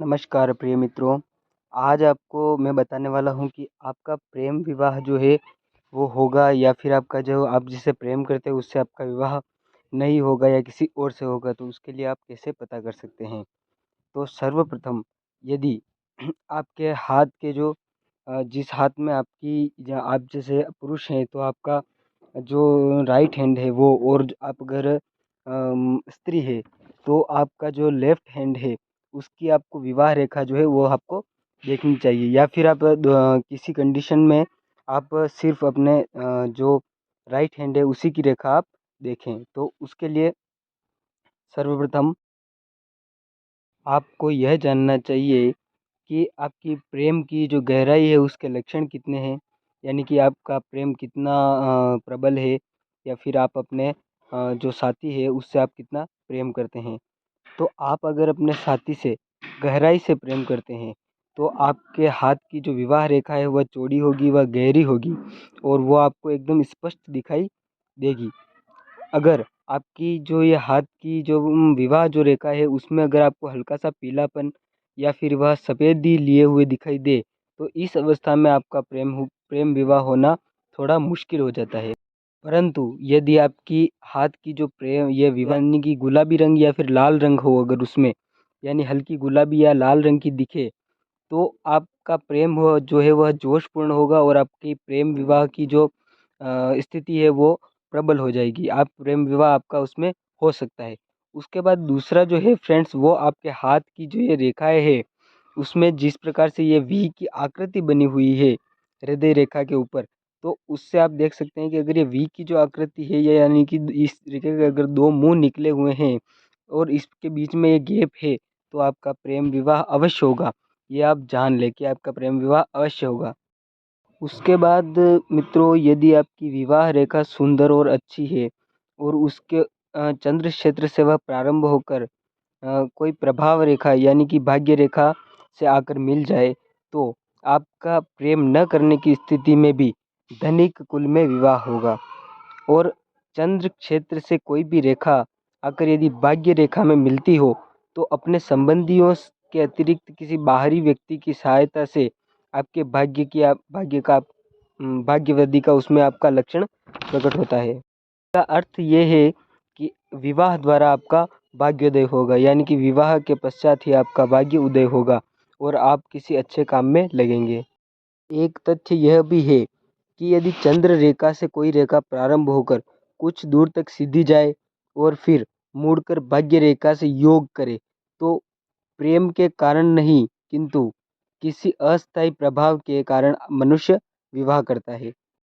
नमस्कार प्रिय मित्रों, आज आपको मैं बताने वाला हूँ कि आपका प्रेम विवाह जो है वो होगा या फिर आपका जो आप जिससे प्रेम करते हैं उससे आपका विवाह नहीं होगा या किसी और से होगा, तो उसके लिए आप कैसे पता कर सकते हैं। तो सर्वप्रथम यदि आपके हाथ के जो जिस हाथ में आपकी या आप जैसे पुरुष हैं तो आपका जो राइट हैंड है वो, और आप अगर स्त्री है तो आपका जो लेफ्ट हैंड है उसकी आपको विवाह रेखा जो है वो आपको देखनी चाहिए। या फिर आप किसी कंडीशन में आप सिर्फ अपने जो राइट हैंड है उसी की रेखा आप देखें। तो उसके लिए सर्वप्रथम आपको यह जानना चाहिए कि आपकी प्रेम की जो गहराई है उसके लक्षण कितने हैं, यानी कि आपका प्रेम कितना प्रबल है, या फिर आप अपने जो साथी है उससे आप कितना प्रेम करते हैं। तो आप अगर अपने साथी से गहराई से प्रेम करते हैं तो आपके हाथ की जो विवाह रेखा है वह चौड़ी होगी, वह गहरी होगी और वो आपको एकदम स्पष्ट दिखाई देगी। अगर आपकी जो ये हाथ की जो विवाह जो रेखा है उसमें अगर आपको हल्का सा पीलापन या फिर वह सफ़ेदी लिए हुए दिखाई दे, तो इस अवस्था में आपका प्रेम विवाह होना थोड़ा मुश्किल हो जाता है। परंतु यदि आपकी हाथ की जो प्रेम ये विवाह यानी कि गुलाबी रंग या फिर लाल रंग हो, अगर उसमें यानी हल्की गुलाबी या लाल रंग की दिखे, तो आपका प्रेम हो जो है वह जोशपूर्ण होगा और आपकी प्रेम विवाह की जो स्थिति है वो प्रबल हो जाएगी। आप प्रेम विवाह आपका उसमें हो सकता है। उसके बाद दूसरा जो है फ्रेंड्स, वो आपके हाथ की जो ये रेखाएँ है उसमें जिस प्रकार से ये वी की आकृति बनी हुई है हृदय रेखा के ऊपर, तो उससे आप देख सकते हैं कि अगर ये वी की जो आकृति है ये यानी कि इस तरीके के अगर 2 मुँह निकले हुए हैं और इसके बीच में ये गैप है, तो आपका प्रेम विवाह अवश्य होगा। ये आप जान लें कि आपका प्रेम विवाह अवश्य होगा। उसके बाद मित्रों, यदि आपकी विवाह रेखा सुंदर और अच्छी है और उसके चंद्र क्षेत्र से वह प्रारंभ होकर कोई प्रभाव रेखा यानी कि भाग्य रेखा से आकर मिल जाए, तो आपका प्रेम न करने की स्थिति में भी धनिक कुल में विवाह होगा। और चंद्र क्षेत्र से कोई भी रेखा आकर यदि भाग्य रेखा में मिलती हो, तो अपने संबंधियों के अतिरिक्त किसी बाहरी व्यक्ति की सहायता से आपके भाग्य वृद्धि का उसमें आपका लक्षण प्रकट होता है। इसका अर्थ ये है कि विवाह द्वारा आपका भाग्योदय होगा, यानी कि विवाह के पश्चात ही आपका भाग्य उदय होगा और आप किसी अच्छे काम में लगेंगे। एक तथ्य यह भी है कि यदि चंद्र रेखा से कोई रेखा प्रारंभ होकर कुछ दूर तक सीधी जाए और फिर मुड़कर भाग्य रेखा से योग करे, तो प्रेम के कारण नहीं किंतु किसी अस्थायी प्रभाव के कारण मनुष्य विवाह करता है।